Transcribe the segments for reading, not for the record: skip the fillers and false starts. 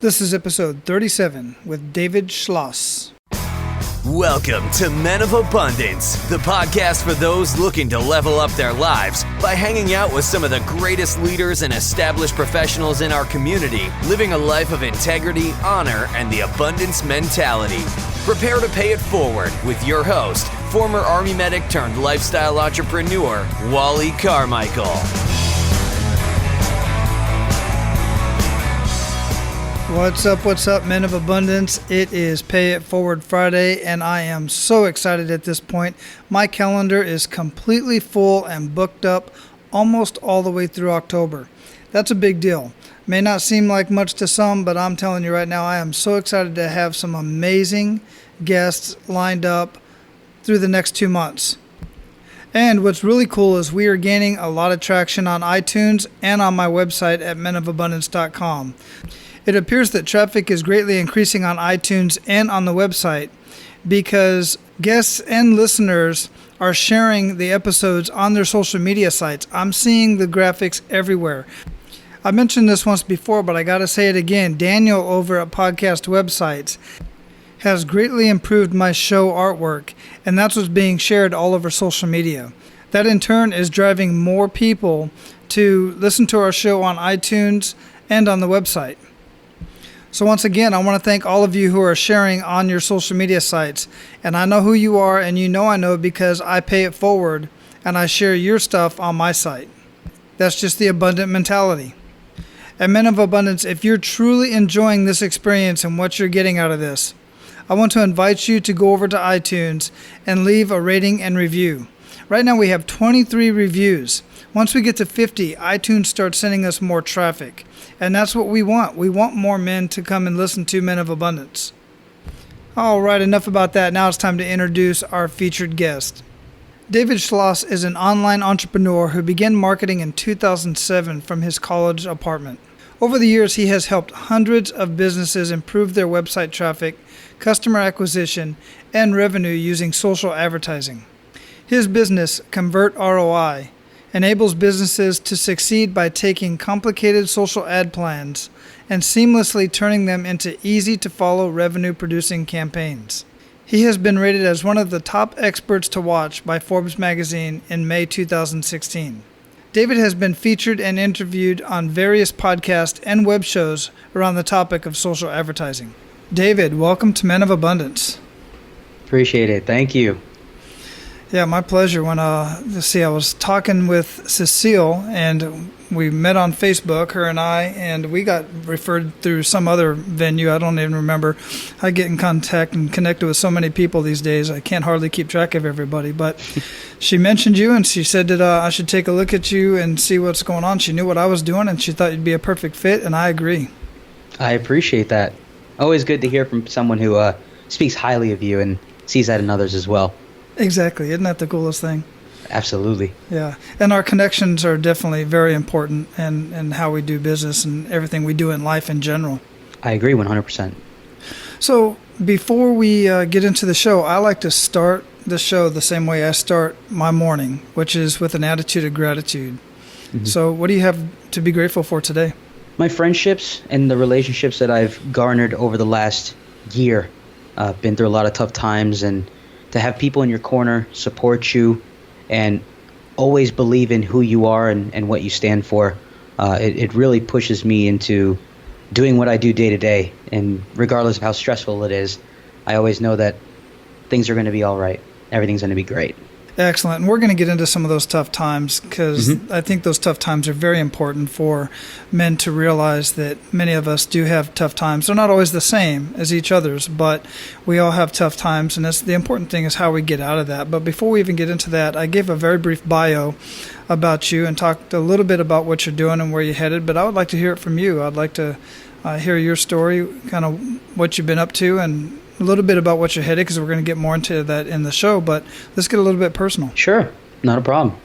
This is episode 37 with David Schloss. Welcome to Men of Abundance, the podcast for those looking to level up their lives by hanging out with some of the greatest leaders and established professionals in our community, living a life of integrity, honor, and the abundance mentality. Prepare to pay it forward with your host, former Army medic turned lifestyle entrepreneur, Wally Carmichael. What's up, Men of Abundance? It is Pay It Forward Friday, and I am so excited at this point. My calendar is completely full and booked up almost all the way through October. That's a big deal. May not seem like much to some, but I'm telling you right now, I am so excited to have some amazing guests lined up through the next 2 months. And what's really cool is we are gaining a lot of traction on iTunes and on my website at menofabundance.com. It appears that traffic is greatly increasing on iTunes and on the website because guests and listeners are sharing the episodes on their social media sites. I'm seeing the graphics everywhere. I mentioned this once before, but I got to say it again. Daniel over at Podcast Websites has greatly improved my show artwork, and that's what's being shared all over social media. That in turn is driving more people to listen to our show on iTunes and on the website. So once again, I want to thank all of you who are sharing on your social media sites. And I know who you are, and you know I know because I pay it forward and I share your stuff on my site. That's just the abundant mentality. And Men of Abundance, if you're truly enjoying this experience and what you're getting out of this, I want to invite you to go over to iTunes and leave a rating and review. Right now we have 23 reviews. Once we get to 50, iTunes starts sending us more traffic. And that's what we want. We want more men to come and listen to Men of Abundance. All right, enough about that. Now it's time to introduce our featured guest. David Schloss is an online entrepreneur who began marketing in 2007 from his college apartment. Over the years, he has helped hundreds of businesses improve their website traffic, customer acquisition, and revenue using social advertising. His business, Convert ROI, enables businesses to succeed by taking complicated social ad plans and seamlessly turning them into easy-to-follow revenue-producing campaigns. He has been rated as one of the top experts to watch by Forbes magazine in May 2016. David has been featured and interviewed on various podcasts and web shows around the topic of social advertising. David, welcome to Men of Abundance. Appreciate it. Thank you. Yeah, my pleasure. I was talking with Cecile, and we met on Facebook, her and I, and we got referred through some other venue. I don't even remember. I get in contact and connected with so many people these days. I can't hardly keep track of everybody. But she mentioned you, and she said that I should take a look at you and see what's going on. She knew what I was doing, and she thought you'd be a perfect fit, and I agree. I appreciate that. Always good to hear from someone who speaks highly of you and sees that in others as well. Exactly. Isn't that the coolest thing? Absolutely. Yeah. And our connections are definitely very important in how we do business and everything we do in life in general. I agree 100%. So before we get into the show, I like to start the show the same way I start my morning, which is with an attitude of gratitude. Mm-hmm. So what do you have to be grateful for today? My friendships and the relationships that I've garnered over the last year. Been through a lot of tough times, and to have people in your corner support you and always believe in who you are and what you stand for, it really pushes me into doing what I do day to day. And regardless of how stressful it is, I always know that things are going to be all right. Everything's going to be great. Excellent. And we're going to get into some of those tough times because I think those tough times are very important for men to realize that many of us do have tough times. They're not always the same as each other's, but we all have tough times, and the important thing is how we get out of that. But before we even get into that, I gave a very brief bio about you and talked a little bit about what you're doing and where you're headed, but I would like to hear it from you. I'd like to hear your story, kind of what you've been up to, and a little bit about what you're headed, because we're going to get more into that in the show, but let's get a little bit personal. Sure. Not a problem.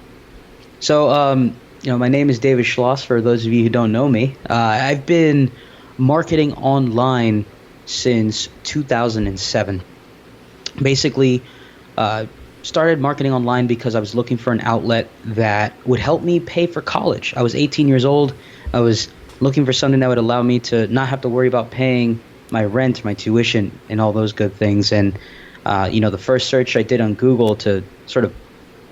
So, my name is David Schloss, for those of you who don't know me. I've been marketing online since 2007. Basically, started marketing online because I was looking for an outlet that would help me pay for college. I was 18 years old. I was looking for something that would allow me to not have to worry about paying my rent, my tuition, and all those good things. And the first search I did on Google to sort of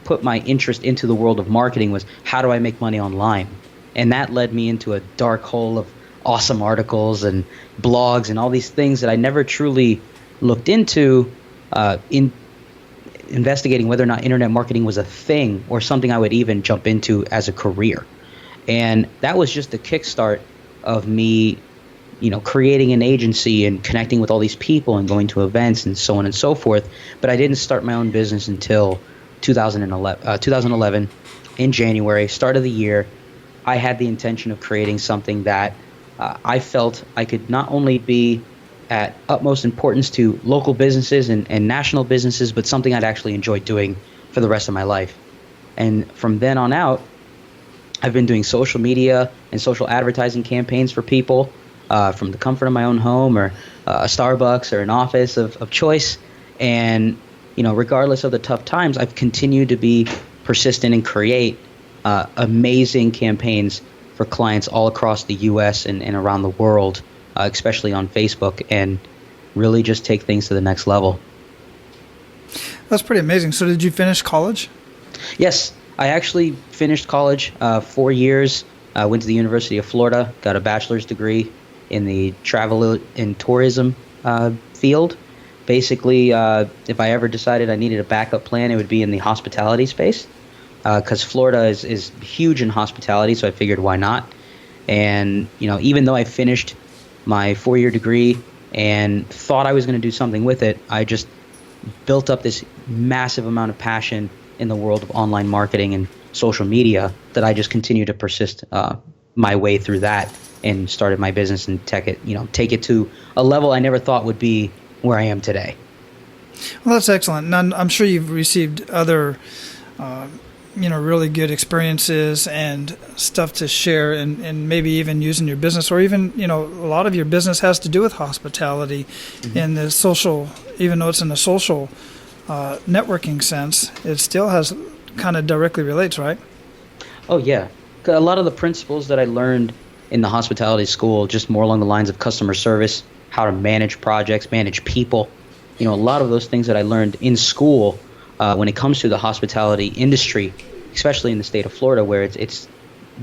put my interest into the world of marketing was, how do I make money online? And that led me into a dark hole of awesome articles and blogs and all these things that I never truly looked into in investigating whether or not internet marketing was a thing or something I would even jump into as a career. And that was just the kickstart of me, creating an agency and connecting with all these people and going to events and so on and so forth. But I didn't start my own business until 2011 in January, start of the year. I had the intention of creating something that I felt I could not only be at utmost importance to local businesses and national businesses, but something I'd actually enjoy doing for the rest of my life. And from then on out, I've been doing social media and social advertising campaigns for people from the comfort of my own home or a Starbucks or an office of choice. And regardless of the tough times, I've continued to be persistent and create amazing campaigns for clients all across the U.S. and around the world, especially on Facebook, and really just take things to the next level. That's pretty amazing. So did you finish college? Yes, I actually finished college 4 years. I went to the University of Florida, got a bachelor's degree in the travel and tourism field. Basically, if I ever decided I needed a backup plan, it would be in the hospitality space, because Florida is huge in hospitality, so I figured why not. And even though I finished my 4-year degree and thought I was going to do something with it, I just built up this massive amount of passion in the world of online marketing and social media that I just continue to persist my way through that and started my business and take it to a level I never thought would be where I am today. Well, that's excellent. And I'm sure you've received other, really good experiences and stuff to share and maybe even use in your business, or even, a lot of your business has to do with hospitality in the social, even though it's in the social networking sense, it still has kind of directly relates, right? Oh, yeah. A lot of the principles that I learned in the hospitality school, just more along the lines of customer service, how to manage projects, manage people, a lot of those things that I learned in school when it comes to the hospitality industry, especially in the state of Florida, where it's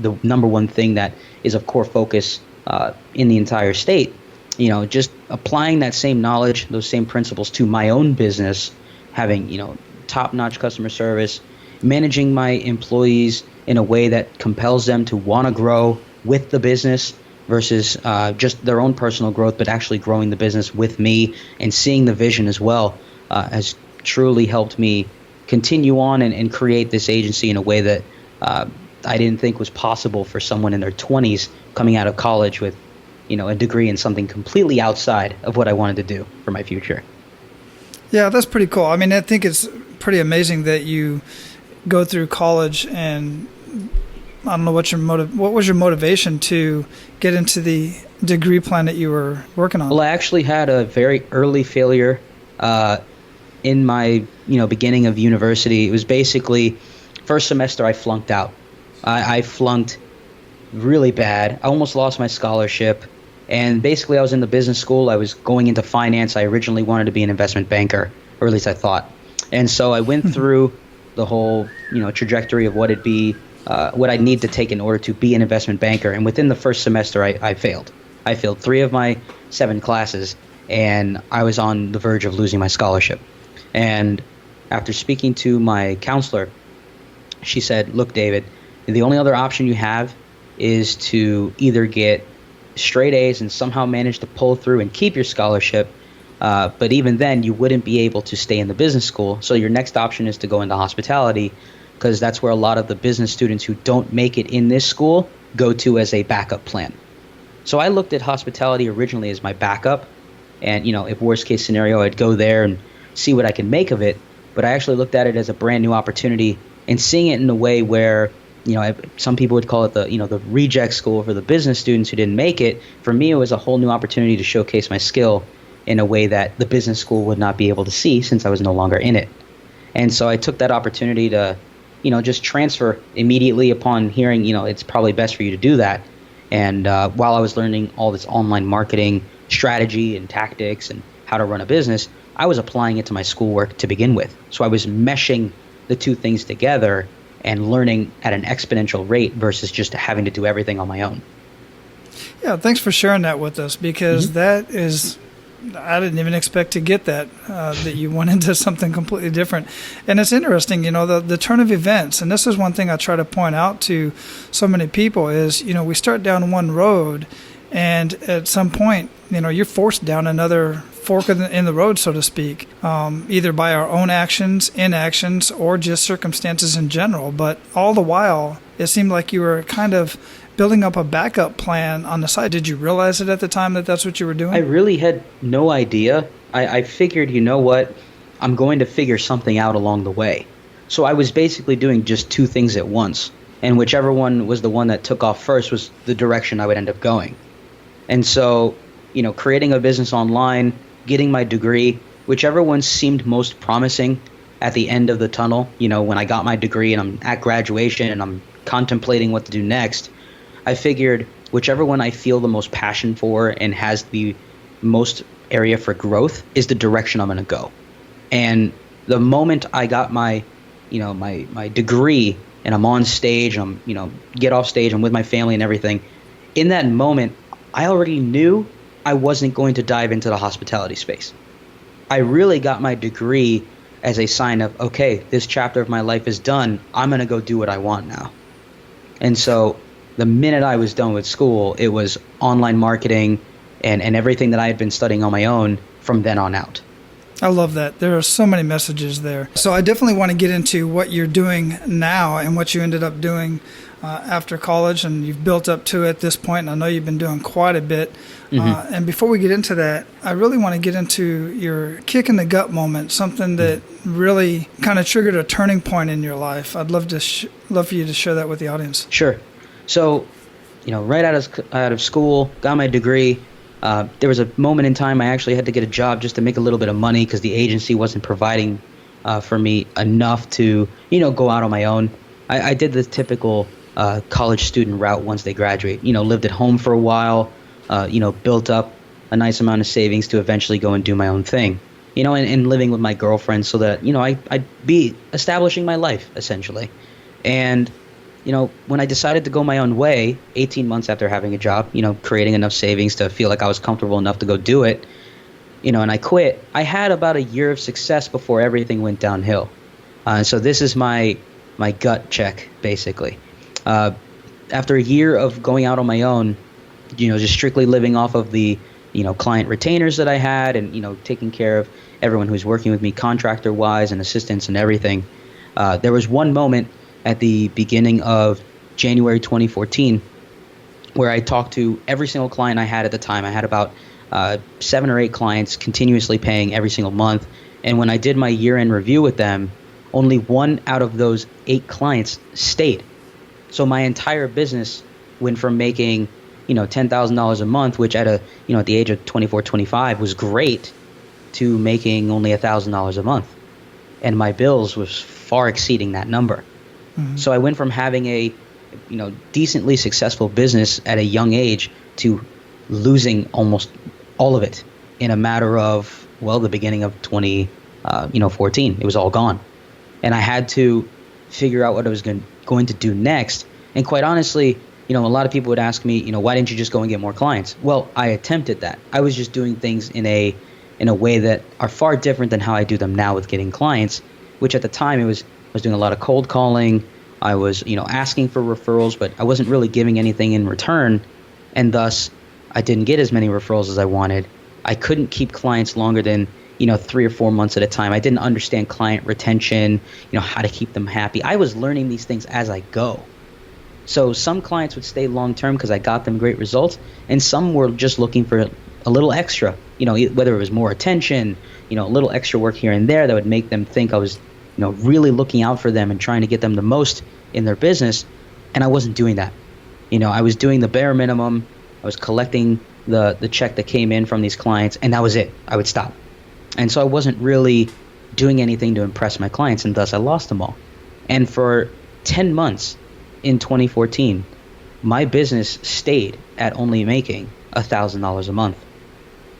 the number one thing that is of core focus in the entire state. Just applying that same knowledge, those same principles to my own business, having, top-notch customer service, managing my employees in a way that compels them to want to grow with the business versus just their own personal growth, but actually growing the business with me and seeing the vision as well has truly helped me continue on and create this agency in a way that I didn't think was possible for someone in their 20s coming out of college with, a degree in something completely outside of what I wanted to do for my future. Yeah, that's pretty cool. I mean, I think it's pretty amazing that you go through college, and I don't know what was your motivation to get into the degree plan that you were working on? Well, I actually had a very early failure in my beginning of university. It was basically first semester I flunked out. I flunked really bad. I almost lost my scholarship. And basically I was in the business school. I was going into finance. I originally wanted to be an investment banker, or at least I thought. And so I went through the whole trajectory of what it'd be, what I'd need to take in order to be an investment banker. And within the first semester, I failed. I failed 3 of my 7 classes, and I was on the verge of losing my scholarship. And after speaking to my counselor, she said, "Look, David, the only other option you have is to either get straight A's and somehow manage to pull through and keep your scholarship, but even then you wouldn't be able to stay in the business school. So your next option is to go into hospitality, because that's where a lot of the business students who don't make it in this school go to as a backup plan." So I looked at hospitality originally as my backup, and if worst case scenario, I'd go there and see what I can make of it. But I actually looked at it as a brand new opportunity and seeing it in a way where some people would call it the reject school for the business students who didn't make it. For me, it was a whole new opportunity to showcase my skill in a way that the business school would not be able to see since I was no longer in it. And so I took that opportunity to, just transfer immediately upon hearing, it's probably best for you to do that. And while I was learning all this online marketing strategy and tactics and how to run a business, I was applying it to my schoolwork to begin with. So I was meshing the two things together and learning at an exponential rate versus just having to do everything on my own. Yeah, thanks for sharing that with us, because that is, I didn't even expect to get that, that you went into something completely different. And it's interesting, the turn of events. And this is one thing I try to point out to so many people is, we start down one road, and at some point, you're forced down another fork in the road, so to speak, either by our own actions, inactions, or just circumstances in general. But all the while, it seemed like you were kind of building up a backup plan on the side. Did you realize it at the time that that's what you were doing? I really had no idea. I figured, I'm going to figure something out along the way. So I was basically doing just two things at once. And whichever one was the one that took off first was the direction I would end up going. And so, creating a business online, getting my degree, whichever one seemed most promising at the end of the tunnel, when I got my degree and I'm at graduation and I'm contemplating what to do next, I figured whichever one I feel the most passion for and has the most area for growth is the direction I'm going to go. And the moment I got my degree and I'm on stage, get off stage, I'm with my family and everything, in that moment, I already knew I wasn't going to dive into the hospitality space. I really got my degree as a sign of, okay, this chapter of my life is done. I'm going to go do what I want now. And so the minute I was done with school, it was online marketing and everything that I had been studying on my own from then on out. I love that. There are so many messages there. So I definitely want to get into what you're doing now and what you ended up doing after college, and you've built up to at this point, and I know you've been doing quite a bit. And before we get into that, I really want to get into your kick in the gut moment, something that really kind of triggered a turning point in your life. I'd love to love for you to share that with the audience. Sure. So, right out of school, got my degree. There was a moment in time I actually had to get a job just to make a little bit of money because the agency wasn't providing for me enough to, go out on my own. I did the typical college student route once they graduate. Lived at home for a while, built up a nice amount of savings to eventually go and do my own thing, and living with my girlfriend so that, I'd be establishing my life essentially. And when I decided to go my own way, 18 months after having a job, creating enough savings to feel like I was comfortable enough to go do it, and I quit, I had about a year of success before everything went downhill. So this is my gut check, basically. After a year of going out on my own, just strictly living off of the, client retainers that I had and, taking care of everyone who's working with me contractor-wise and assistants and everything, there was one moment at the beginning of January 2014 where I talked to every single client I had at the time. I had about 7 or 8 clients continuously paying every single month. And when I did my year-end review with them, only 1 out of those 8 clients stayed. So my entire business went from making, $10,000 a month, which at the age of 24, 25 was great, to making only $1,000 a month. And my bills was far exceeding that number. So I went from having a, decently successful business at a young age to losing almost all of it in a matter of, the beginning of 2014. It was all gone. And I had to figure out what I was going to do next. And quite honestly, a lot of people would ask me, why didn't you just go and get more clients? Well, I attempted that. I was just doing things in a way that are far different than how I do them now with getting clients, which at the time I was doing a lot of cold calling. I was, asking for referrals, but I wasn't really giving anything in return. And thus, I didn't get as many referrals as I wanted. I couldn't keep clients longer than, 3 or 4 months at a time. I didn't understand client retention, how to keep them happy. I was learning these things as I go. So some clients would stay long term because I got them great results, and some were just looking for a little extra, whether it was more attention, a little extra work here and there that would make them think I was really looking out for them and trying to get them the most in their business. And I wasn't doing that. I was doing the bare minimum. I was collecting the check that came in from these clients, and that was it. I would stop. And so I wasn't really doing anything to impress my clients, and thus I lost them all. And for 10 months in 2014, my business stayed at only making $1,000 a month.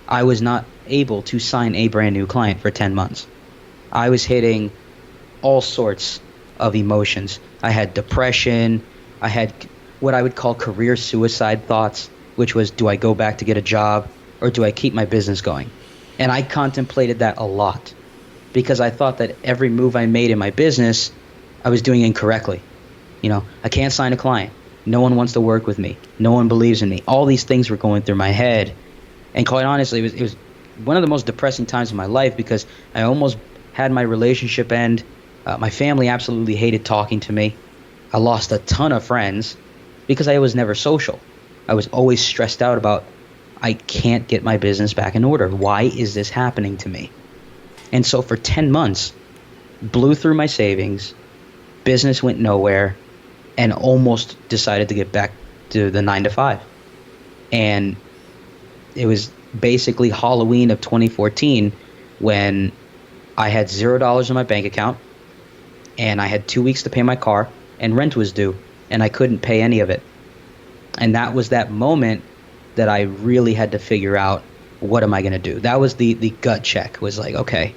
I was not able to sign a brand new client for 10 months. I was hitting all sorts of emotions. I had depression. I had what I would call career suicide thoughts, which was, do I go back to get a job or do I keep my business going? And I contemplated that a lot because I thought that every move I made in my business, I was doing incorrectly. I can't sign a client. No one wants to work with me. No one believes in me. All these things were going through my head. And quite honestly, it was one of the most depressing times of my life because I almost had my relationship end. My family absolutely hated talking to me. I lost a ton of friends because I was never social. I was always stressed out about, I can't get my business back in order. Why is this happening to me? And so for 10 months, blew through my savings, business went nowhere, and almost decided to get back to the 9 to 5. And it was basically Halloween of 2014 when I had $0 in my bank account and I had 2 weeks to pay my car and rent was due and I couldn't pay any of it. And that was that moment that I really had to figure out, what am I going to do? That was the gut check, was like, okay,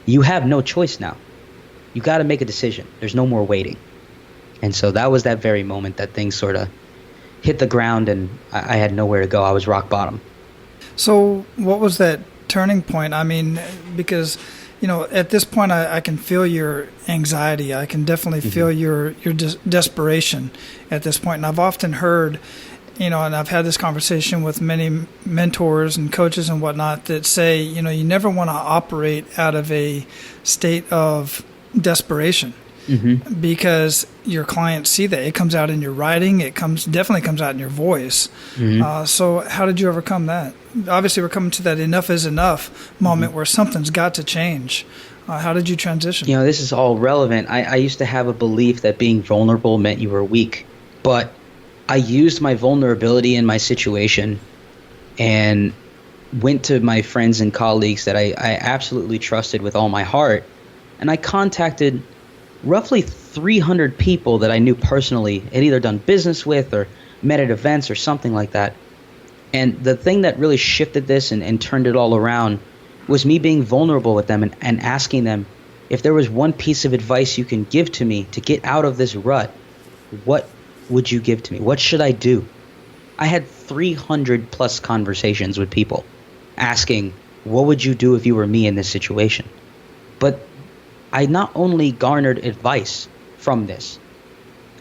you have no choice now. You got to make a decision. There's no more waiting. And so that was that very moment that things sort of hit the ground and I had nowhere to go. I was rock bottom. So what was that turning point? I mean, because, at this point I can feel your anxiety. I can definitely feel your desperation at this point. And I've often heard, and I've had this conversation with many mentors and coaches and whatnot that say, you never want to operate out of a state of desperation. Because your clients see that. It comes out in your writing. It definitely comes out in your voice. So how did you overcome that? Obviously, we're coming to that enough is enough moment where something's got to change. How did you transition? This is all relevant. I used to have a belief that being vulnerable meant you were weak. But I used my vulnerability in my situation and went to my friends and colleagues that I absolutely trusted with all my heart. And I contacted roughly 300 people that I knew personally, had either done business with or met at events or something like that. And the thing that really shifted this and turned it all around was me being vulnerable with them and asking them, if there was one piece of advice you can give to me to get out of this rut, what would you give to me? What should I do? I had 300 plus conversations with people asking, what would you do if you were me in this situation? But I not only garnered advice from this,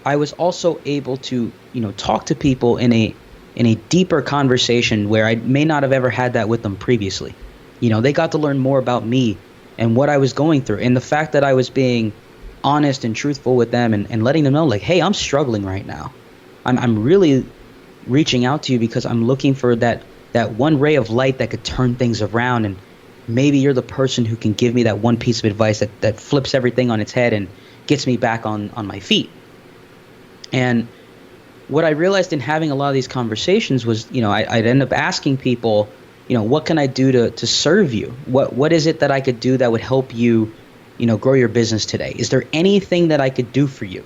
I was also able to, talk to people in a deeper conversation where I may not have ever had that with them previously. They got to learn more about me and what I was going through, and the fact that I was being honest and truthful with them and letting them know, like, hey, I'm struggling right now. I'm really reaching out to you because I'm looking for that one ray of light that could turn things around, and maybe you're the person who can give me that one piece of advice that flips everything on its head and gets me back on my feet. And what I realized in having a lot of these conversations was, I'd end up asking people, what can I do to serve you? What is it that I could do that would help you, grow your business today? Is there anything that I could do for you?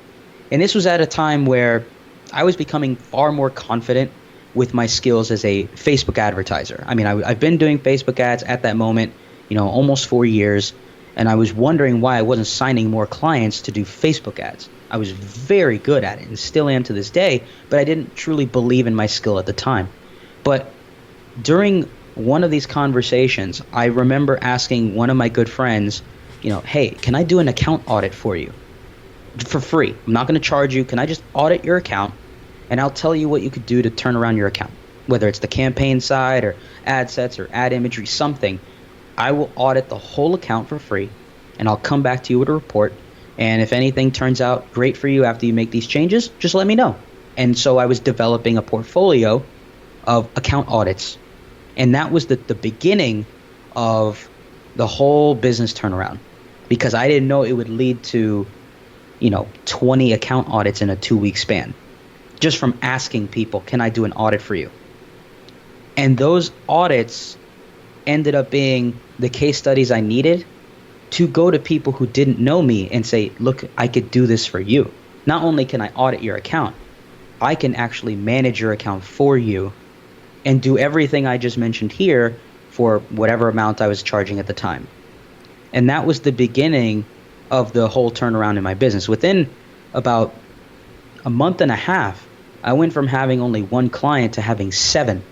And this was at a time where I was becoming far more confident with my skills as a Facebook advertiser. I mean, I've been doing Facebook ads at that moment, almost 4 years, and I was wondering why I wasn't signing more clients to do Facebook ads. I was very good at it and still am to this day, but I didn't truly believe in my skill at the time. But during one of these conversations, I remember asking one of my good friends, hey, can I do an account audit for you for free? I'm not going to charge you. Can I just audit your account? And I'll tell you what you could do to turn around your account, whether it's the campaign side or ad sets or ad imagery, something. I will audit the whole account for free, and I'll come back to you with a report. And if anything turns out great for you after you make these changes, just let me know. And so I was developing a portfolio of account audits. And that was the beginning of the whole business turnaround, because I didn't know it would lead to, 20 account audits in a 2-week span, just from asking people, can I do an audit for you? And those audits ended up being the case studies I needed to go to people who didn't know me and say, look, I could do this for you. Not only can I audit your account, I can actually manage your account for you and do everything I just mentioned here for whatever amount I was charging at the time. And that was the beginning of the whole turnaround in my business. Within about a month and a half, I went from having only one client to having 7.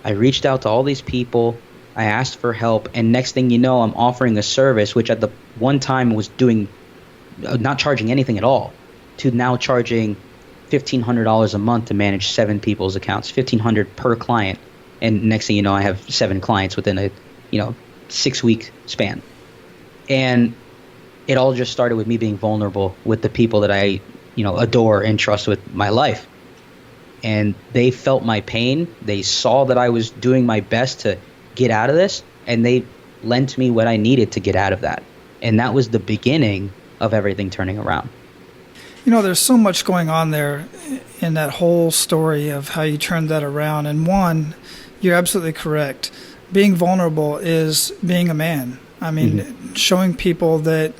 I reached out to all these people. I asked for help. And next thing you know, I'm offering a service, which at the one time was doing not charging anything at all, to now charging $1,500 a month to manage 7 people's accounts, $1,500 per client. And next thing you know, I have 7 clients within a 6-week span. And it all just started with me being vulnerable with the people that I adore and trust with my life. And they felt my pain. They saw that I was doing my best to get out of this, and they lent me what I needed to get out of that. And that was the beginning of everything turning around. There's so much going on there in that whole story of how you turned that around. And one, you're absolutely correct. Being vulnerable is being a man. I mean, showing people that,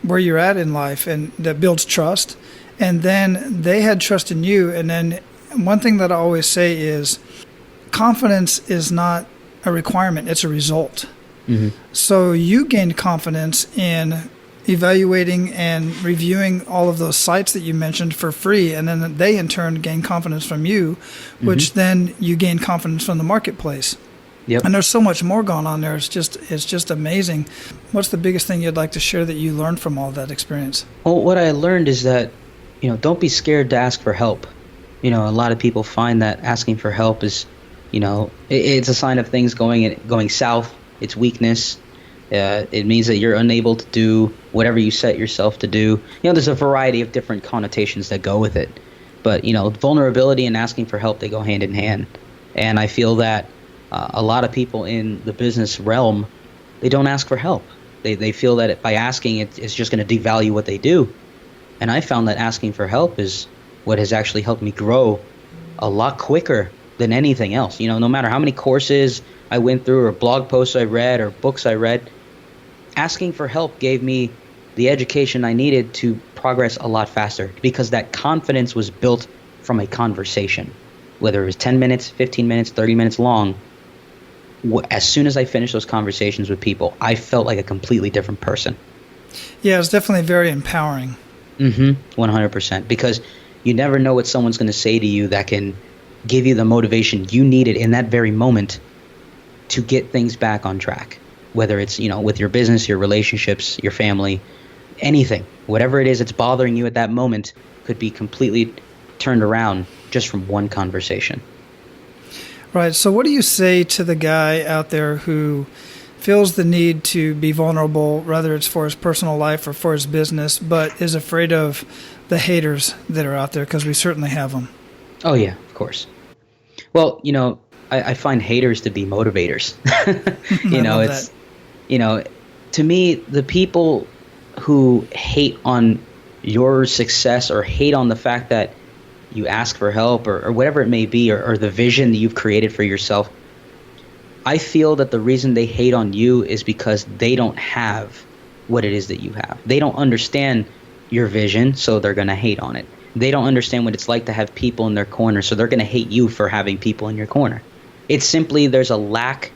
where you're at in life, and that builds trust. And then they had trust in you. And then one thing that I always say is confidence is not a requirement, it's a result. So you gained confidence in evaluating and reviewing all of those sites that you mentioned for free, and then they in turn gain confidence from you, which then you gain confidence from the marketplace. Yep. And there's so much more going on there. It's just amazing. What's the biggest thing you'd like to share that you learned from all of that experience? Well, what I learned is that, don't be scared to ask for help. A lot of people find that asking for help is, it's a sign of things going south. It's weakness. It means that you're unable to do whatever you set yourself to do. There's a variety of different connotations that go with it. But, vulnerability and asking for help, they go hand in hand. And I feel that a lot of people in the business realm, they don't ask for help. They feel that by asking, it's just going to devalue what they do. And I found that asking for help is what has actually helped me grow a lot quicker than anything else. No matter how many courses I went through or blog posts I read or books I read, asking for help gave me the education I needed to progress a lot faster, because that confidence was built from a conversation. Whether it was 10 minutes, 15 minutes, 30 minutes long, as soon as I finished those conversations with people, I felt like a completely different person. Yeah, it's definitely very empowering. 100%. Because you never know what someone's going to say to you that can give you the motivation you needed in that very moment to get things back on track. Whether it's, with your business, your relationships, your family, anything. Whatever it is that's bothering you at that moment could be completely turned around just from one conversation. Right. So what do you say to the guy out there who feels the need to be vulnerable, whether it's for his personal life or for his business, but is afraid of the haters that are out there, because we certainly have them? Oh, yeah, of course. Well, I find haters to be motivators. To me, the people who hate on your success or hate on the fact that you ask for help or whatever it may be, or the vision that you've created for yourself, I feel that the reason they hate on you is because they don't have what it is that you have. They don't understand your vision, so they're going to hate on it. They don't understand what it's like to have people in their corner, so they're going to hate you for having people in your corner. It's simply there's a lack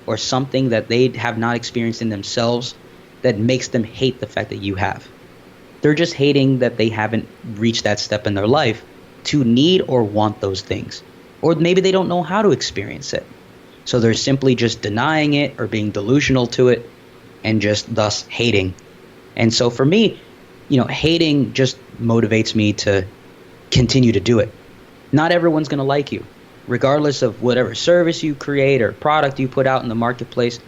or something that they have not experienced in themselves that makes them hate the fact that you have. They're just hating that they haven't reached that step in their life to need or want those things. Or maybe they don't know how to experience it. So they're simply just denying it or being delusional to it and just thus hating. And so for me, hating just motivates me to continue to do it. Not everyone's going to like you. Regardless of whatever service you create or product you put out in the marketplace,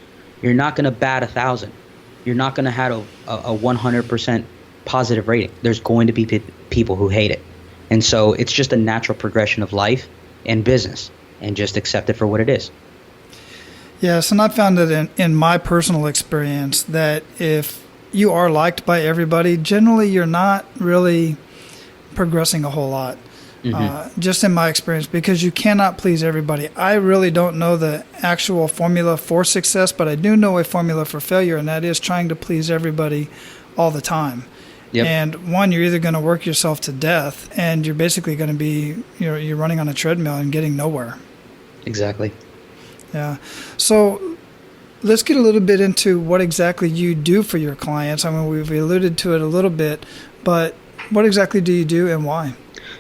you're not going to bat 1,000. You're not going to have a 100% positive rating. There's going to be people who hate it. And so it's just a natural progression of life and business, and just accept it for what it is. Yes, and I found that in my personal experience that if you are liked by everybody, generally you're not really progressing a whole lot. Just in my experience, because you cannot please everybody. I really don't know the actual formula for success, but I do know a formula for failure, and that is trying to please everybody all the time. Yep. And one, you're either going to work yourself to death, and you're basically going to be, you're running on a treadmill and getting nowhere. Exactly. Yeah. So let's get a little bit into what exactly you do for your clients. I mean, we've alluded to it a little bit, but what exactly do you do and why?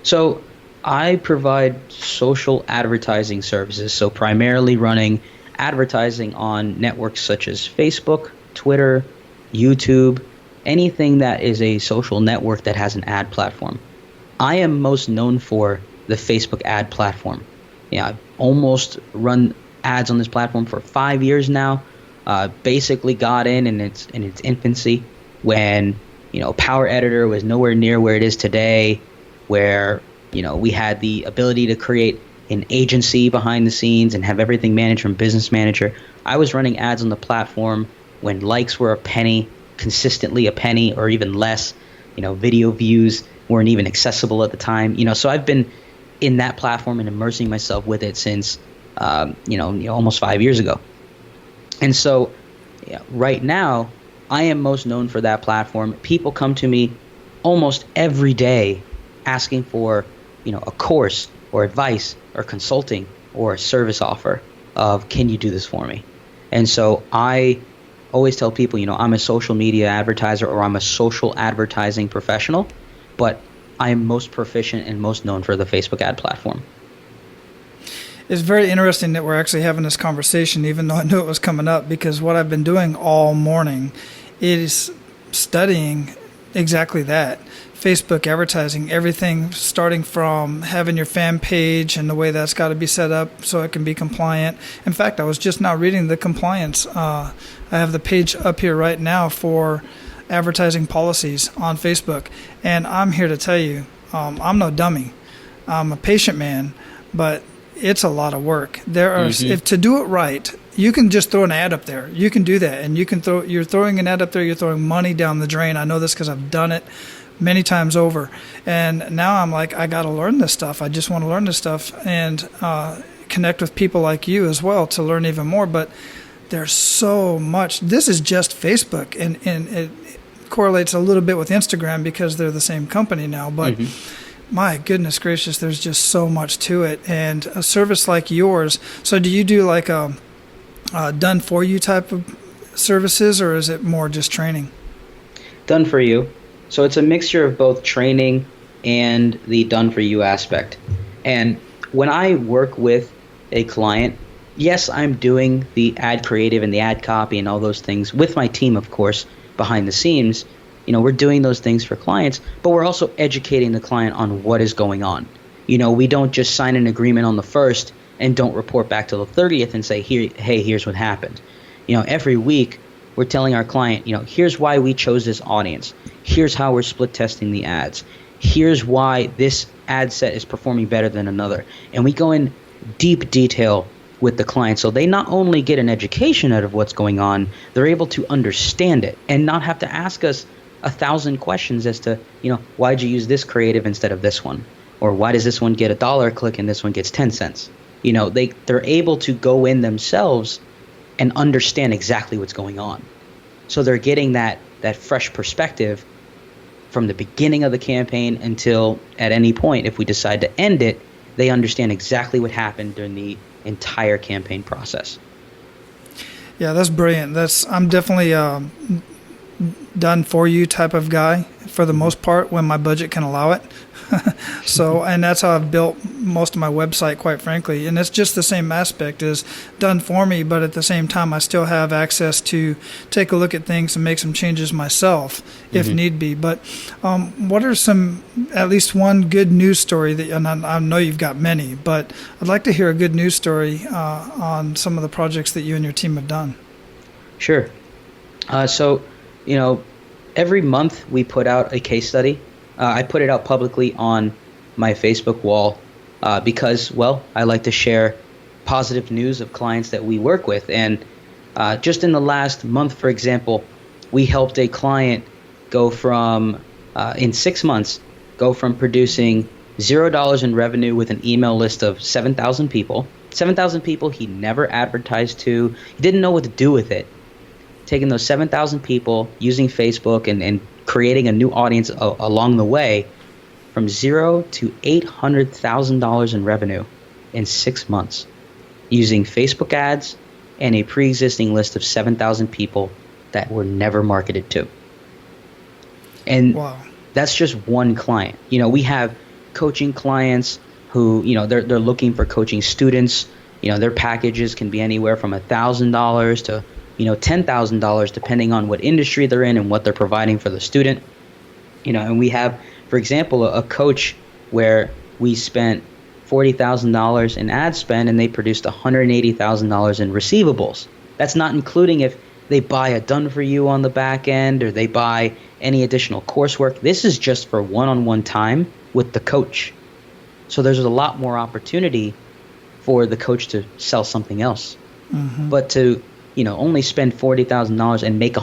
So I provide social advertising services, so primarily running advertising on networks such as Facebook, Twitter, YouTube, anything that is a social network that has an ad platform. I am most known for the Facebook ad platform. Yeah, I've almost run ads on this platform for 5 years now. Basically got in its infancy when Power Editor was nowhere near where it is today, where we had the ability to create an agency behind the scenes and have everything managed from Business Manager. I was running ads on the platform when likes were a penny, consistently a penny or even less. Video views weren't even accessible at the time. So I've been in that platform and immersing myself with it since almost 5 years ago. And so right now I am most known for that platform. People come to me almost every day asking for a course or advice or consulting or a service offer of, can you do this for me? And so I always tell people, I'm a social media advertiser or I'm a social advertising professional, but I am most proficient and most known for the Facebook ad platform. It's very interesting that we're actually having this conversation, even though I knew it was coming up, because what I've been doing all morning is studying exactly that. Facebook advertising, everything starting from having your fan page and the way that's got to be set up so it can be compliant. In fact, I was just now reading the compliance. I have the page up here right now for advertising policies on Facebook. And I'm here to tell you, I'm no dummy. I'm a patient man, but it's a lot of work. There are, if to do it right, you can just throw an ad up there. You can do that, and you're throwing an ad up there. You're throwing money down the drain. I know this because I've done it many times over. And now I'm like, I got to learn this stuff. I just want to learn this stuff and connect with people like you as well to learn even more. But there's so much. This is just Facebook, and it correlates a little bit with Instagram because they're the same company now. But my goodness gracious, there's just so much to it. And a service like yours, so do you do like a done for you type of services, or is it more just training? Done for you. So it's a mixture of both training and the done for you aspect. And when I work with a client, yes, I'm doing the ad creative and the ad copy and all those things with my team, of course, behind the scenes. We're doing those things for clients, but we're also educating the client on what is going on. We don't just sign an agreement on the 1st and don't report back till the 30th and say, hey, here's what happened. Every week we're telling our client, here's why we chose this audience. Here's how we're split testing the ads. Here's why this ad set is performing better than another. And we go in deep detail with the client, so they not only get an education out of what's going on, they're able to understand it and not have to ask us 1,000 questions as to, why'd you use this creative instead of this one? Or why does this one get $1 a click and this one gets 10 cents? They're able to go in themselves and understand exactly what's going on. So they're getting that fresh perspective from the beginning of the campaign until at any point, if we decide to end it, they understand exactly what happened during the entire campaign process. Yeah, that's brilliant. I'm definitely done for you type of guy for the most part when my budget can allow it. So, and that's how I've built most of my website, quite frankly. And it's just the same aspect is done for me, but at the same time, I still have access to take a look at things and make some changes myself if need be. But what are at least one good news story that, and I know you've got many, but I'd like to hear a good news story on some of the projects that you and your team have done. Sure. So, every month we put out a case study. I put it out publicly on my Facebook wall because, I like to share positive news of clients that we work with. And just in the last month, for example, we helped a client go from, in 6 months, go from producing $0 in revenue with an email list of 7,000 people. 7,000 people he never advertised to. He didn't know what to do with it. Taking those 7,000 people, using Facebook and creating a new audience along the way from $0 to $800,000 in revenue in 6 months using Facebook ads and a pre-existing list of 7,000 people that were never marketed to. And Wow. that's just one client. We have coaching clients who, they're looking for coaching students. Their packages can be anywhere from $1,000 to, $10,000, depending on what industry they're in and what they're providing for the student. And we have, for example, a coach where we spent $40,000 in ad spend and they produced $180,000 in receivables. That's not including if they buy a done for you on the back end or they buy any additional coursework. This is just for one-on-one time with the coach. So there's a lot more opportunity for the coach to sell something else. Mm-hmm. But to, only spend $40,000 and make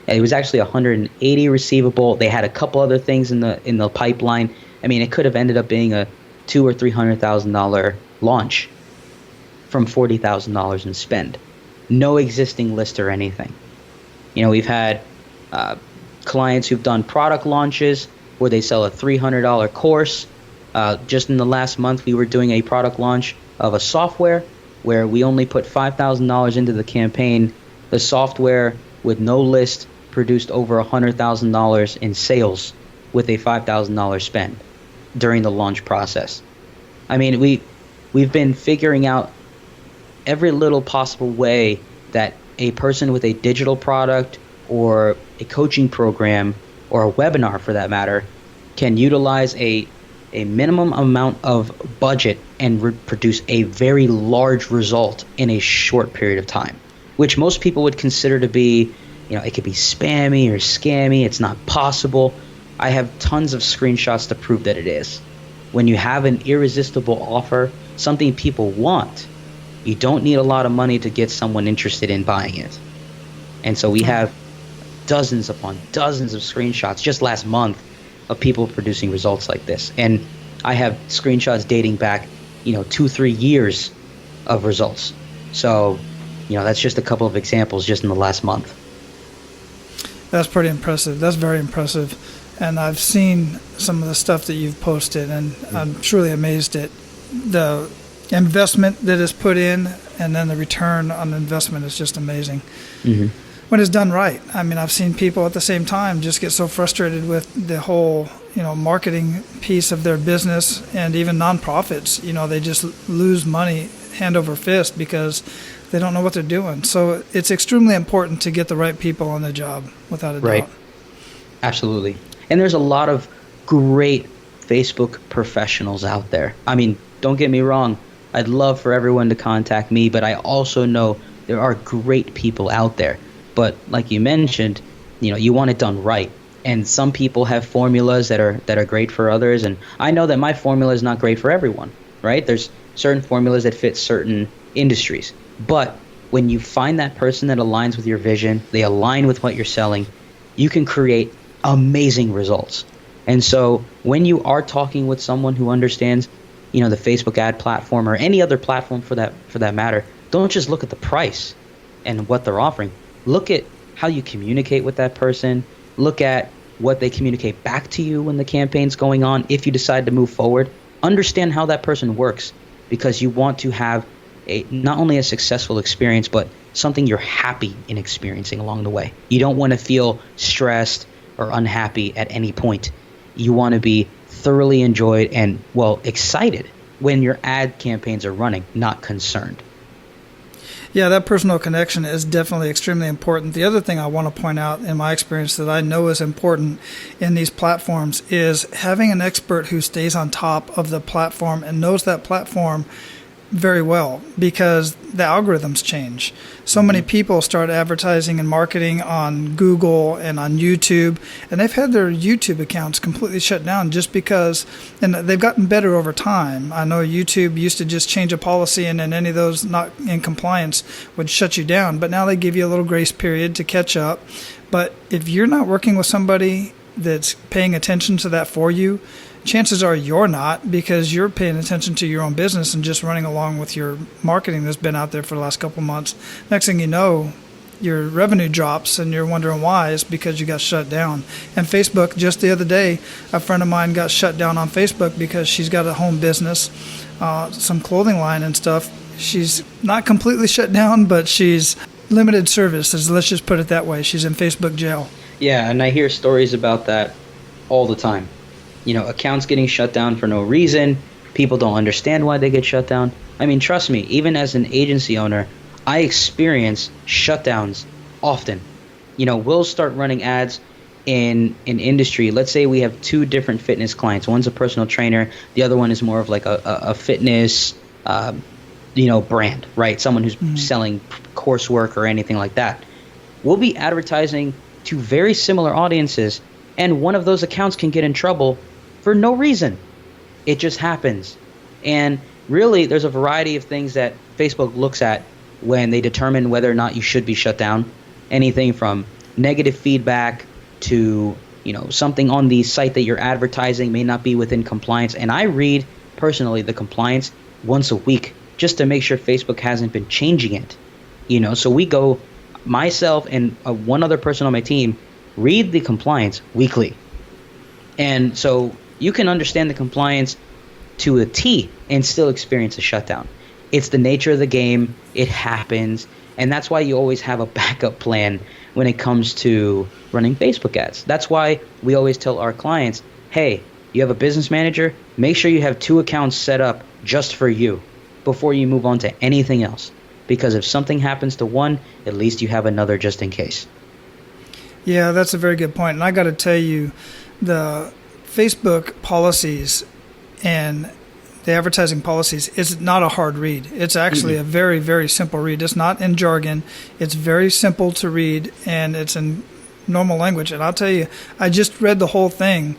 it was actually 180 receivable. They had a couple other things in the pipeline. I mean, it could have ended up being a $200,000 or $300,000 launch from $40,000 in spend. No existing list or anything. We've had clients who've done product launches where they sell a $300 course. Just in the last month, we were doing a product launch of a software where we only put $5,000 into the campaign. The software with no list produced over $100,000 in sales with a $5,000 spend during the launch process. I mean, we've been figuring out every little possible way that a person with a digital product or a coaching program or a webinar, for that matter, can utilize a minimum amount of budget and produce a very large result in a short period of time, which most people would consider to be, it could be spammy or scammy. It's not possible. I have tons of screenshots to prove that it is. When you have an irresistible offer, something people want, you don't need a lot of money to get someone interested in buying it. And so we have dozens upon dozens of screenshots just last month of people producing results like this. And I have screenshots dating back, 2-3 years of results. So, that's just a couple of examples just in the last month. That's pretty impressive. That's very impressive. And I've seen some of the stuff that you've posted, and I'm truly amazed at the investment that is put in, and then the return on investment is just amazing. Mm-hmm. When it's done right. I mean, I've seen people at the same time just get so frustrated with the whole, marketing piece of their business, and even nonprofits, they just lose money hand over fist because they don't know what they're doing. So it's extremely important to get the right people on the job, without a doubt. Absolutely. And there's a lot of great Facebook professionals out there. I mean, don't get me wrong. I'd love for everyone to contact me, but I also know there are great people out there. But like you mentioned, you want it done right. And some people have formulas that are great for others. And I know that my formula is not great for everyone, right? There's certain formulas that fit certain industries. But when you find that person that aligns with your vision, they align with what you're selling, you can create amazing results. And so when you are talking with someone who understands, the Facebook ad platform or any other platform for that matter, don't just look at the price and what they're offering. Look at how you communicate with that person. Look at what they communicate back to you when the campaign's going on. If you decide to move forward, understand how that person works, because you want to have not only a successful experience, but something you're happy in experiencing along the way. You don't want to feel stressed or unhappy at any point. You want to be thoroughly enjoyed and, excited when your ad campaigns are running, not concerned. Yeah, that personal connection is definitely extremely important. The other thing I want to point out in my experience that I know is important in these platforms is having an expert who stays on top of the platform and knows that platform very well, because the algorithms change. So many people start advertising and marketing on Google and on YouTube, and they've had their YouTube accounts completely shut down just because, and they've gotten better over time. I know YouTube used to just change a policy, and then any of those not in compliance would shut you down, but now they give you a little grace period to catch up. But if you're not working with somebody that's paying attention to that for you, chances are you're not, because you're paying attention to your own business and just running along with your marketing that's been out there for the last couple months. Next thing you know, your revenue drops and you're wondering why, it's because you got shut down. And Facebook, just the other day, a friend of mine got shut down on Facebook because she's got a home business, some clothing line and stuff. She's not completely shut down, but she's limited services. Let's just put it that way. She's in Facebook jail. Yeah, and I hear stories about that all the time. Accounts getting shut down for no reason. People don't understand why they get shut down. I mean, trust me, even as an agency owner, I experience shutdowns often. We'll start running ads in an industry. Let's say we have two different fitness clients. One's a personal trainer. The other one is more of like a fitness, brand, right? Someone who's selling coursework or anything like that. We'll be advertising to very similar audiences, and one of those accounts can get in trouble for no reason. It just happens. And really, there's a variety of things that Facebook looks at when they determine whether or not you should be shut down. Anything from negative feedback to, something on the site that you're advertising may not be within compliance. And I read, personally, the compliance once a week just to make sure Facebook hasn't been changing it. So we go, myself and one other person on my team, read the compliance weekly. And so you can understand the compliance to a T and still experience a shutdown. It's the nature of the game. It happens. And that's why you always have a backup plan when it comes to running Facebook ads. That's why we always tell our clients, hey, you have a business manager, make sure you have 2 accounts set up just for you before you move on to anything else. Because if something happens to one, at least you have another just in case. Yeah, that's a very good point. And I got to tell you, the Facebook policies and the advertising policies is not a hard read. It's actually a very, very simple read. It's not in jargon. It's very simple to read, and it's in normal language. And I'll tell you, I just read the whole thing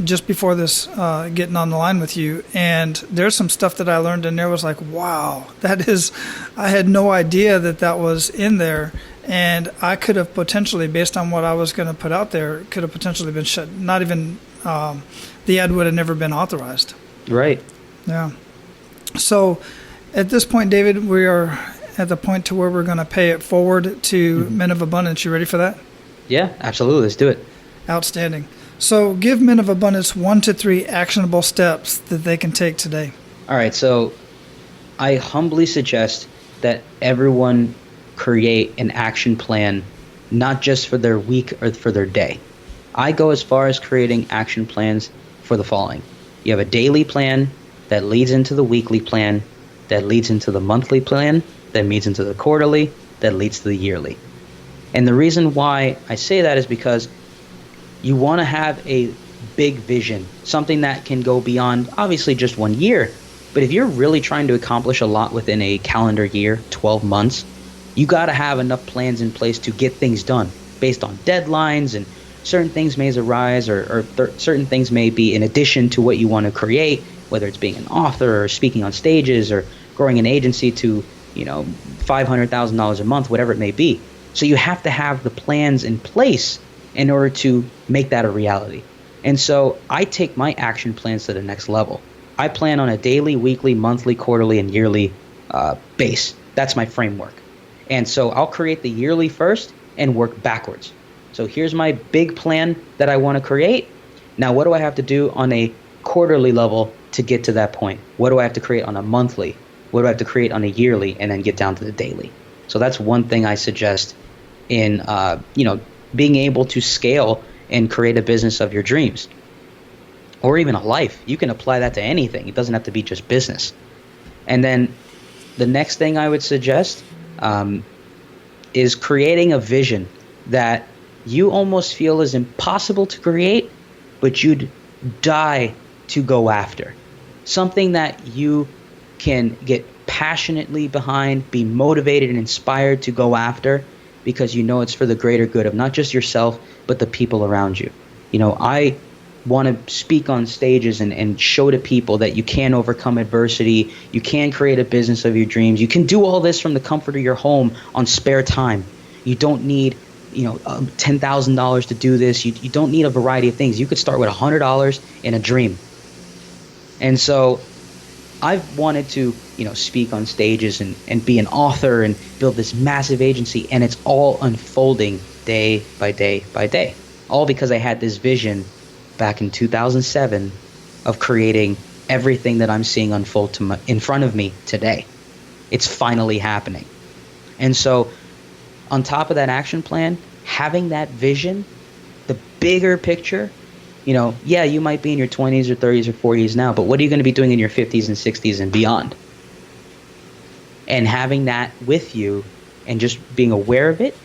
just before this, getting on the line with you, and there's some stuff that I learned in there was like, wow, I had no idea that was in there. And I could have potentially, based on what I was going to put out there, could have potentially been shut. Not even, the ad would have never been authorized. Right. Yeah. So at this point, David, we are at the point to where we're going to pay it forward to Men of Abundance. You ready for that? Yeah, absolutely. Let's do it. Outstanding. So give Men of Abundance 1 to 3 actionable steps that they can take today. All right. So I humbly suggest that everyone create an action plan, not just for their week or for their day. I go as far as creating action plans for the following. You have a daily plan that leads into the weekly plan, that leads into the monthly plan, that leads into the quarterly, that leads to the yearly. And the reason why I say that is because you want to have a big vision, something that can go beyond obviously just 1 year. But if you're really trying to accomplish a lot within a calendar year, 12 months, you got to have enough plans in place to get things done based on deadlines, and certain things may arise or certain things may be in addition to what you want to create, whether it's being an author or speaking on stages or growing an agency to, $500,000 a month, whatever it may be. So you have to have the plans in place in order to make that a reality. And so I take my action plans to the next level. I plan on a daily, weekly, monthly, quarterly, and yearly base. That's my framework. And so I'll create the yearly first and work backwards. So here's my big plan that I want to create. Now, what do I have to do on a quarterly level to get to that point? What do I have to create on a monthly? What do I have to create on a yearly, and then get down to the daily? So that's one thing I suggest in, being able to scale and create a business of your dreams, or even a life. You can apply that to anything. It doesn't have to be just business. And then the next thing I would suggest is creating a vision that you almost feel is impossible to create, but you'd die to go after. Something that you can get passionately behind, be motivated and inspired to go after, because you know it's for the greater good of not just yourself, but the people around you. I want to speak on stages and show to people that you can overcome adversity, you can create a business of your dreams, you can do all this from the comfort of your home on spare time. You don't need $10,000 to do this. You don't need a variety of things. You could start with $100 and a dream. And so I've wanted to, speak on stages and be an author and build this massive agency, and it's all unfolding day by day by day. All because I had this vision back in 2007 of creating everything that I'm seeing unfold in front of me today. It's finally happening. And so on top of that action plan, having that vision, the bigger picture, you might be in your 20s or 30s or 40s now, but what are you going to be doing in your 50s and 60s and beyond? And having that with you and just being aware of it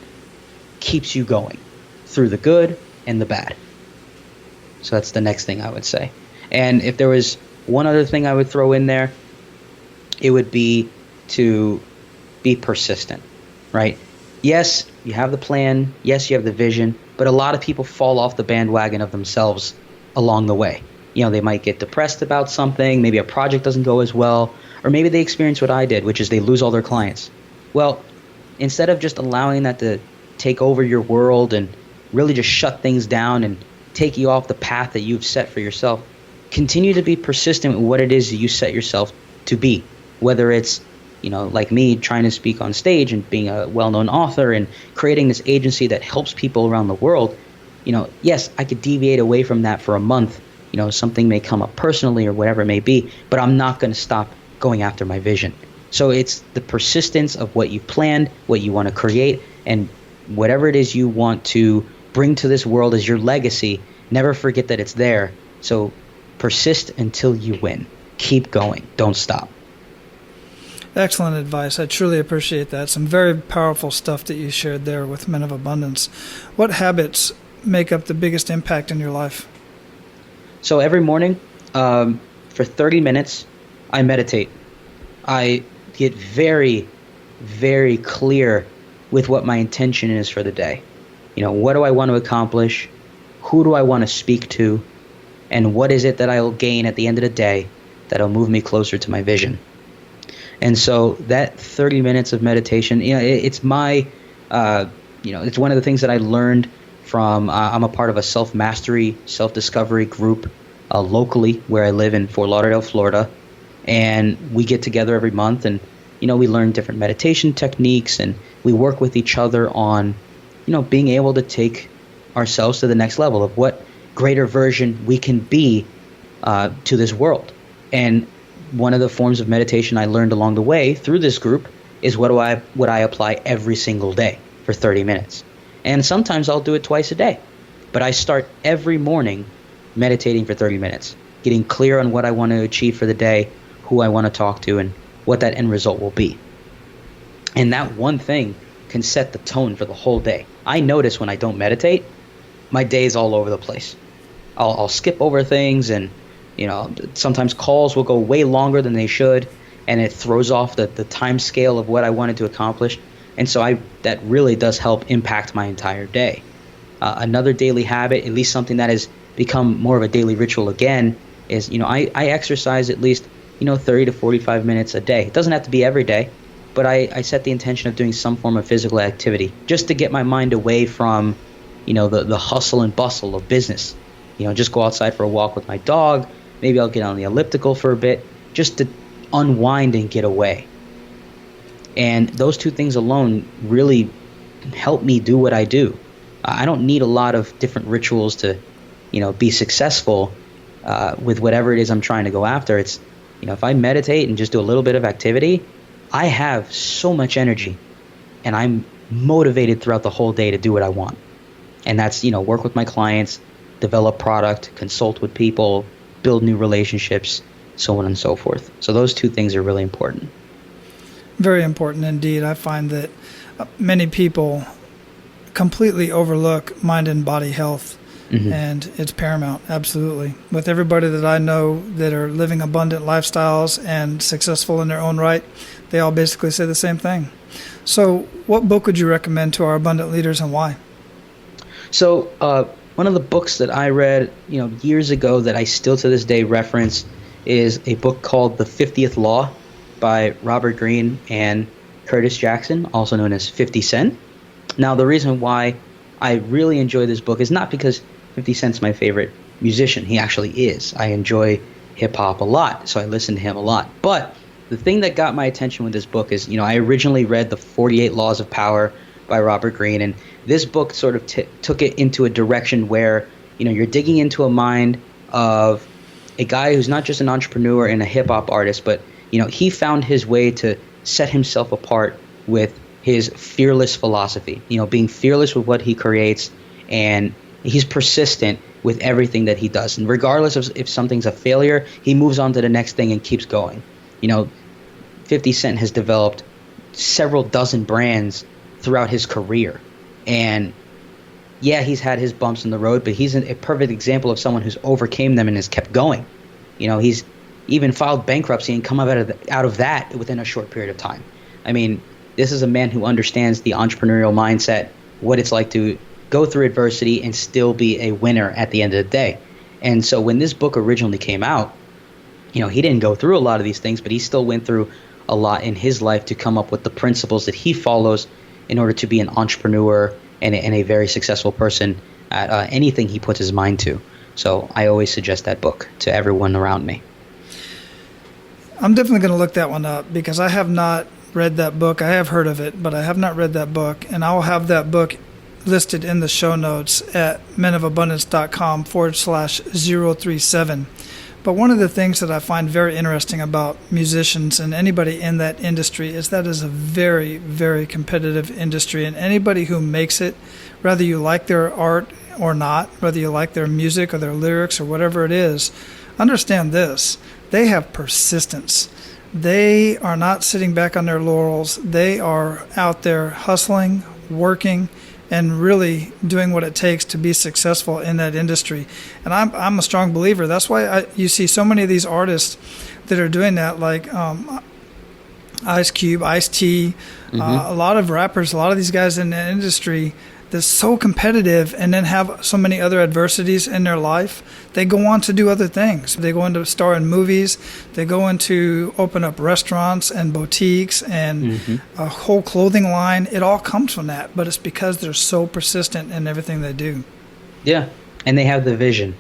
keeps you going through the good and the bad. So that's the next thing I would say. And if there was one other thing I would throw in there, it would be to be persistent, right? Yes, you have the plan. Yes, you have the vision. But a lot of people fall off the bandwagon of themselves along the way. They might get depressed about something. Maybe a project doesn't go as well. Or maybe they experience what I did, which is they lose all their clients. Well, instead of just allowing that to take over your world and really just shut things down and take you off the path that you've set for yourself, continue to be persistent with what it is that you set yourself to be. Whether it's like me trying to speak on stage and being a well-known author and creating this agency that helps people around the world, yes, I could deviate away from that for a month. Something may come up personally or whatever it may be, but I'm not going to stop going after my vision. So it's the persistence of what you've planned, what you want to create, and whatever it is you want to bring to this world as your legacy, never forget that it's there. So persist until you win. Keep going. Don't stop. Excellent advice. I truly appreciate that. Some very powerful stuff that you shared there with Men of Abundance. What habits make up the biggest impact in your life? So every morning, for 30 minutes, I meditate. I get very, very clear with what my intention is for the day. What do I want to accomplish? Who do I want to speak to? And what is it that I'll gain at the end of the day that'll move me closer to my vision? And so that 30 minutes of meditation, it's my, it's one of the things that I learned from, I'm a part of a self-mastery, self-discovery group locally where I live in Fort Lauderdale, Florida. And we get together every month and, we learn different meditation techniques and we work with each other on, being able to take ourselves to the next level of what greater version we can be to this world. And one of the forms of meditation I learned along the way through this group is what I apply every single day for 30 minutes. And sometimes I'll do it twice a day. But I start every morning meditating for 30 minutes, getting clear on what I want to achieve for the day, who I want to talk to, and what that end result will be. And that one thing can set the tone for the whole day. I notice when I don't meditate, my day is all over the place. I'll skip over things and sometimes calls will go way longer than they should, and it throws off the time scale of what I wanted to accomplish. And so that really does help impact my entire day. Another daily habit, at least something that has become more of a daily ritual again, is I exercise at least 30 to 45 minutes a day. It doesn't have to be every day, but I set the intention of doing some form of physical activity just to get my mind away from the hustle and bustle of business. Just go outside for a walk with my dog. Maybe I'll get on the elliptical for a bit just to unwind and get away. And those two things alone really help me do what I do. I don't need a lot of different rituals to, be successful with whatever it is I'm trying to go after. It's, if I meditate and just do a little bit of activity, I have so much energy and I'm motivated throughout the whole day to do what I want. And that's, work with my clients, develop product, consult with people, build new relationships, so on and so forth. So those two things are really important. Very important indeed. I find that many people completely overlook mind and body health, and it's paramount, absolutely. With everybody that I know that are living abundant lifestyles and successful in their own right, they all basically say the same thing. So what book would you recommend to our abundant leaders and why? So one of the books that I read, years ago that I still to this day reference is a book called The 50th Law by Robert Greene and Curtis Jackson, also known as 50 Cent. Now, the reason why I really enjoy this book is not because 50 Cent's my favorite musician. He actually is. I enjoy hip hop a lot, so I listened to him a lot. But the thing that got my attention with this book is, I originally read The 48 Laws of Power by Robert Greene, and this book sort of took it into a direction where, you're digging into a mind of a guy who's not just an entrepreneur and a hip hop artist, but, he found his way to set himself apart with his fearless philosophy, being fearless with what he creates, and he's persistent with everything that he does. And regardless of if something's a failure, he moves on to the next thing and keeps going. 50 Cent has developed several dozen brands throughout his career. And yeah, he's had his bumps in the road, but he's a perfect example of someone who's overcame them and has kept going. He's even filed bankruptcy and come out of that within a short period of time. I mean, this is a man who understands the entrepreneurial mindset, what it's like to go through adversity and still be a winner at the end of the day. And so when this book originally came out, he didn't go through a lot of these things, but he still went through a lot in his life to come up with the principles that he follows in order to be an entrepreneur and a very successful person at anything he puts his mind to. So I always suggest that book to everyone around me. I'm definitely going to look that one up because I have not read that book. I have heard of it, but I have not read that book, and I will have that book listed in the show notes at menofabundance.com/037. But one of the things that I find very interesting about musicians and anybody in that industry is that is a very, very competitive industry. And anybody who makes it, whether you like their art or not, whether you like their music or their lyrics or whatever it is, understand this. They have persistence. They are not sitting back on their laurels. They are out there hustling, working, and really doing what it takes to be successful in that industry. And I'm a strong believer. That's why you see so many of these artists that are doing that, like Ice Cube, Ice-T, a lot of rappers, a lot of these guys in the industry that's so competitive and then have so many other adversities in their life. They go on to do other things. They go into star in movies. They go into open up restaurants and boutiques and a whole clothing line. It all comes from that, but it's because they're so persistent in everything they do. Yeah, and they have the vision.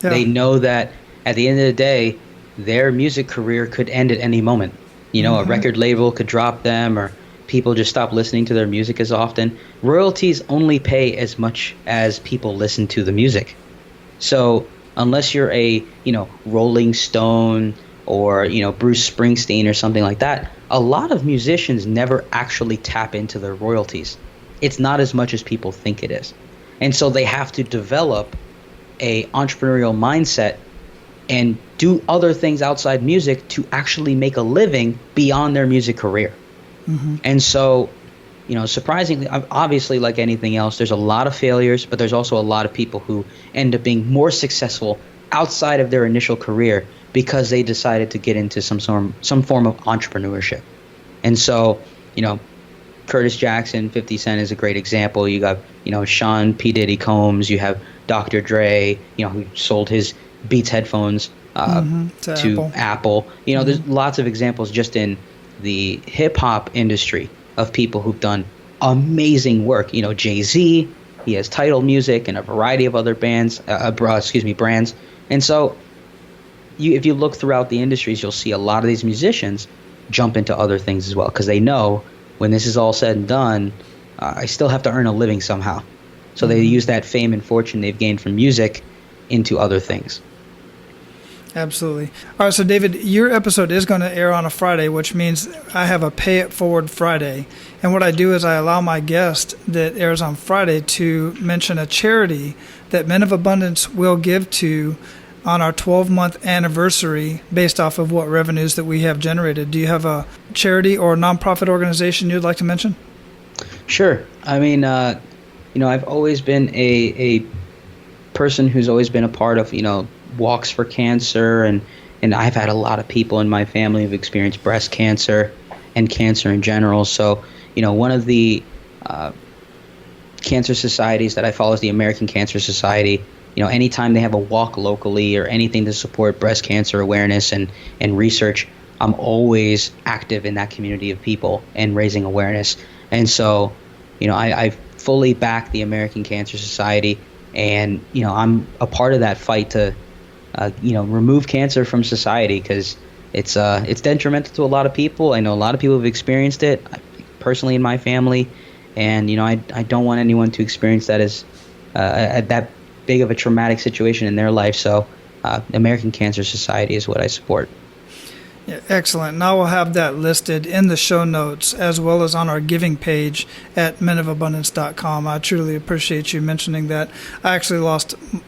Yeah. They know that at the end of the day, their music career could end at any moment. A record label could drop them, or people just stop listening to their music as often. Royalties only pay as much as people listen to the music. So unless you're a, Rolling Stone or, Bruce Springsteen or something like that, a lot of musicians never actually tap into their royalties. It's not as much as people think it is. And so they have to develop a entrepreneurial mindset and do other things outside music to actually make a living beyond their music career. And so, surprisingly, obviously, like anything else, there's a lot of failures, but there's also a lot of people who end up being more successful outside of their initial career because they decided to get into some form of entrepreneurship. And so, Curtis Jackson, 50 Cent is a great example. You got, Sean P. Diddy Combs. You have Dr. Dre, who sold his Beats headphones to Apple. There's lots of examples just in the hip-hop industry of people who've done amazing work. Jay-Z, he has Tidal Music and a variety of other brands. And so if you look throughout the industries, you'll see a lot of these musicians jump into other things as well because they know when this is all said and done, I still have to earn a living somehow. So they use that fame and fortune they've gained from music into other things. Absolutely. All right, so David, your episode is going to air on a Friday, which means I have a Pay It Forward Friday. And what I do is I allow my guest that airs on Friday to mention a charity that Men of Abundance will give to on our 12-month anniversary based off of what revenues that we have generated. Do you have a charity or nonprofit organization you'd like to mention? Sure. I mean, I've always been a person who's always been a part of, walks for cancer, and I've had a lot of people in my family who've experienced breast cancer and cancer in general. So, one of the cancer societies that I follow is the American Cancer Society. Anytime they have a walk locally or anything to support breast cancer awareness and research, I'm always active in that community of people and raising awareness. And so, I fully back the American Cancer Society, and I'm a part of that fight to remove cancer from society, because it's detrimental to a lot of people. I know a lot of people have experienced it, personally in my family, and I don't want anyone to experience that as that big of a traumatic situation in their life. So American Cancer Society is what I support. Yeah, excellent. And I will have that listed in the show notes as well as on our giving page at menofabundance.com. I truly appreciate you mentioning that.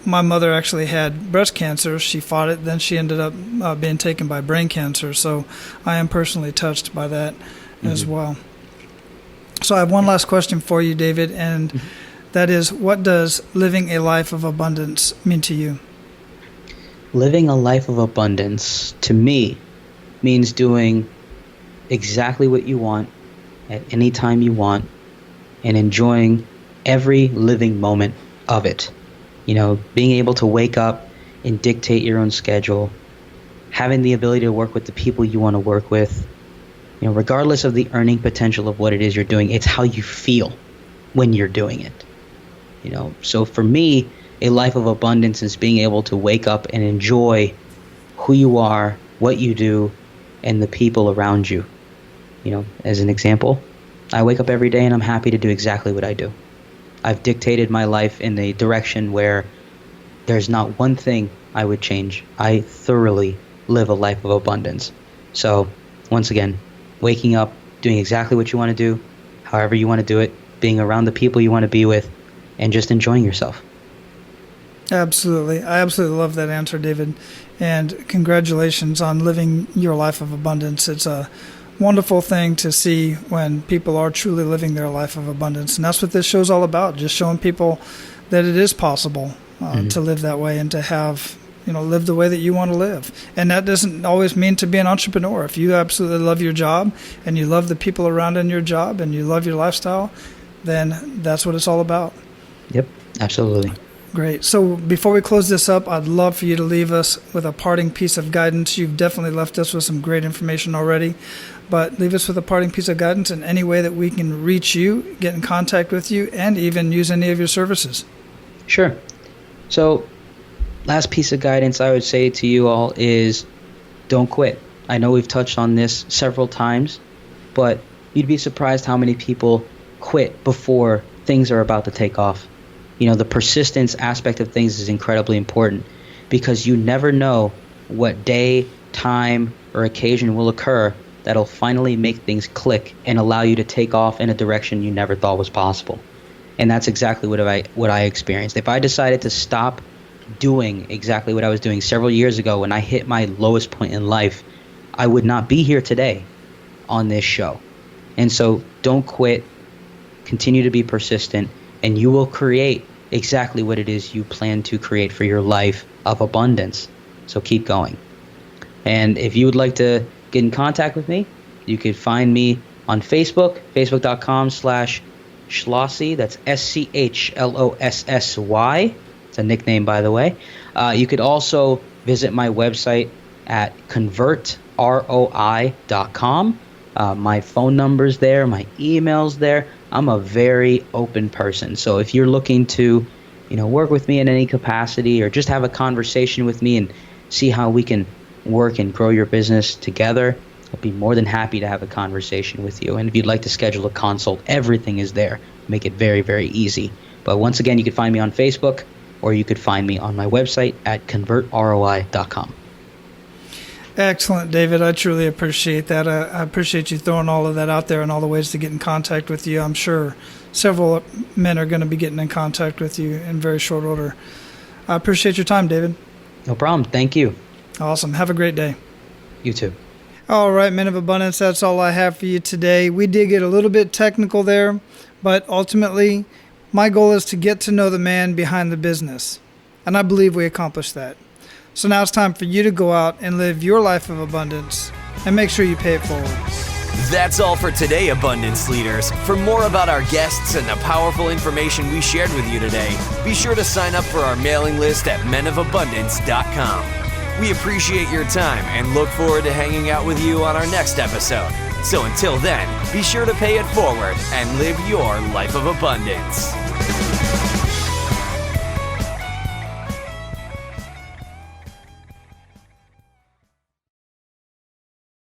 My mother actually had breast cancer. She fought it. Then she ended up being taken by brain cancer. So I am personally touched by that as well. So I have one last question for you, David, and that is, what does living a life of abundance mean to you? Living a life of abundance, to me, means doing exactly what you want at any time you want and enjoying every living moment of it. Being able to wake up and dictate your own schedule, having the ability to work with the people you want to work with, regardless of the earning potential of what it is you're doing, it's how you feel when you're doing it. So for me, a life of abundance is being able to wake up and enjoy who you are, what you do, and the people around you. As an example, I wake up every day and I'm happy to do exactly what I do. I've dictated my life in the direction where there's not one thing I would change. I thoroughly live a life of abundance. So once again, waking up, doing exactly what you want to do, however you want to do it, being around the people you want to be with, and just enjoying yourself. Absolutely. I absolutely love that answer, David. And congratulations on living your life of abundance. It's a wonderful thing to see when people are truly living their life of abundance. And that's what this show's all about, just showing people that it is possible to live that way and to have, live the way that you want to live. And that doesn't always mean to be an entrepreneur. If you absolutely love your job and you love the people around in your job and you love your lifestyle, then that's what it's all about. Yep, absolutely. Great. So before we close this up, I'd love for you to leave us with a parting piece of guidance. You've definitely left us with some great information already, but leave us with a parting piece of guidance in any way that we can reach you, get in contact with you, and even use any of your services. Sure. So last piece of guidance I would say to you all is don't quit. I know we've touched on this several times, but you'd be surprised how many people quit before things are about to take off. The persistence aspect of things is incredibly important, because you never know what day, time, or occasion will occur that'll finally make things click and allow you to take off in a direction you never thought was possible. And that's exactly what I experienced. If I decided to stop doing exactly what I was doing several years ago when I hit my lowest point in life, I would not be here today on this show. And so don't quit. Continue to be persistent, and you will create exactly what it is you plan to create for your life of abundance. So keep going. And if you would like to get in contact with me, you could find me on Facebook, facebook.com/Schlossy. That's SCHLOSSY. It's a nickname, by the way. You could also visit my website at convertroi.com. My phone number's there, my email's there. I'm a very open person. So if you're looking to, work with me in any capacity or just have a conversation with me and see how we can work and grow your business together, I'd be more than happy to have a conversation with you. And if you'd like to schedule a consult, everything is there. Make it very, very easy. But once again, you can find me on Facebook, or you could find me on my website at convertroi.com. Excellent, David. I truly appreciate that. I appreciate you throwing all of that out there and all the ways to get in contact with you. I'm sure several men are going to be getting in contact with you in very short order. I appreciate your time, David. No problem. Thank you. Awesome. Have a great day. You too. All right, Men of Abundance, that's all I have for you today. We did get a little bit technical there, but ultimately, my goal is to get to know the man behind the business, and I believe we accomplished that. So now it's time for you to go out and live your life of abundance and make sure you pay it forward. That's all for today, Abundance Leaders. For more about our guests and the powerful information we shared with you today, be sure to sign up for our mailing list at menofabundance.com. We appreciate your time and look forward to hanging out with you on our next episode. So until then, be sure to pay it forward and live your life of abundance.